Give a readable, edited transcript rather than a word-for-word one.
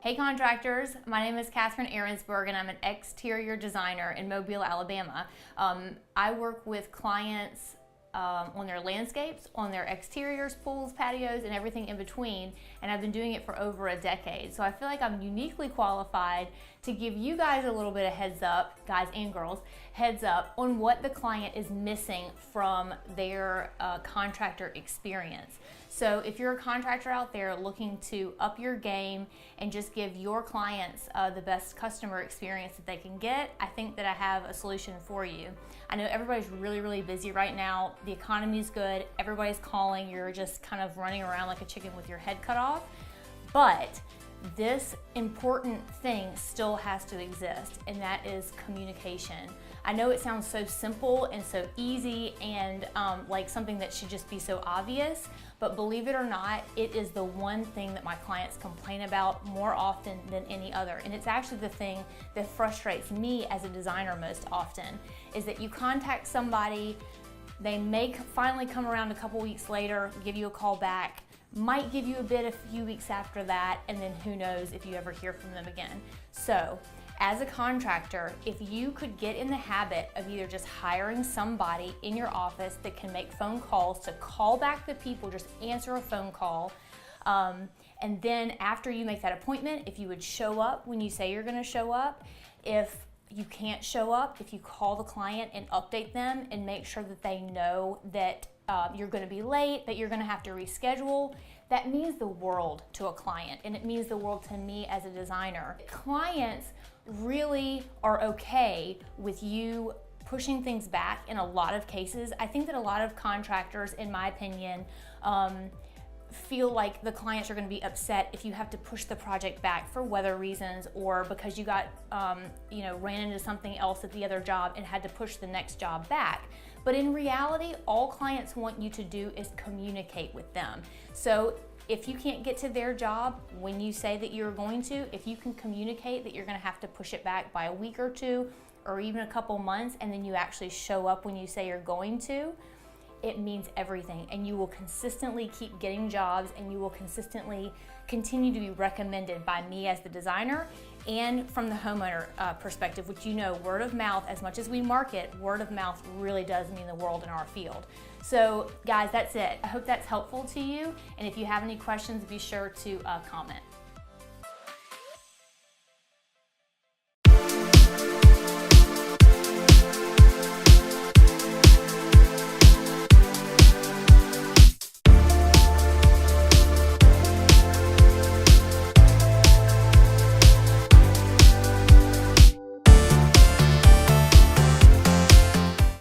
Hey contractors, my name is Catherine Arensberg and I'm an exterior designer in Mobile, Alabama. I work with clients on their landscapes, on their exteriors, pools, patios, and everything in between, and I've been doing it for over a decade. So I feel like I'm uniquely qualified to give you guys a little bit of heads up, guys and girls, heads up on what the client is missing from their contractor experience. So if you're a contractor out there looking to up your game and just give your clients the best customer experience that they can get, I think that I have a solution for you. I know everybody's really busy right now. The economy's good, everybody's calling, you're just kind of running around like a chicken with your head cut off. But this important thing still has to exist, and that is communication. I know it sounds so simple and so easy and like something that should just be so obvious, but believe it or not, it is the one thing that my clients complain about more often than any other. And it's actually the thing that frustrates me as a designer most often, is that you contact somebody, they may finally come around a couple weeks later, give you a call back, might give you a bid a few weeks after that, and then who knows if you ever hear from them again. So, as a contractor, if you could get in the habit of either just hiring somebody in your office that can make phone calls to call back the people, just answer a phone call, and then after you make that appointment, if you would show up when you say you're gonna show up, if you can't show up, if you call the client and update them and make sure that they know that you're going to be late, that you're going to have to reschedule, that means the world to a client, and it means the world to me as a designer. Clients really are okay with you pushing things back in a lot of cases. I think that a lot of contractors, in my opinion, feel like the clients are going to be upset if you have to push the project back for weather reasons, or because you got ran into something else at the other job and had to push the next job back. But in reality, all clients want you to do is communicate with them. So if you can't get to their job when you say that you're going to, if you can communicate that you're going to have to push it back by a week or two or even a couple months, and then you actually show up when you say you're going to, it means everything, and you will consistently keep getting jobs, and you will consistently continue to be recommended by me as the designer and from the homeowner perspective, which, you know, word of mouth, as much as we market, word of mouth really does mean the world in our field. So guys, that's it. I hope that's helpful to you, and if you have any questions, be sure to comment.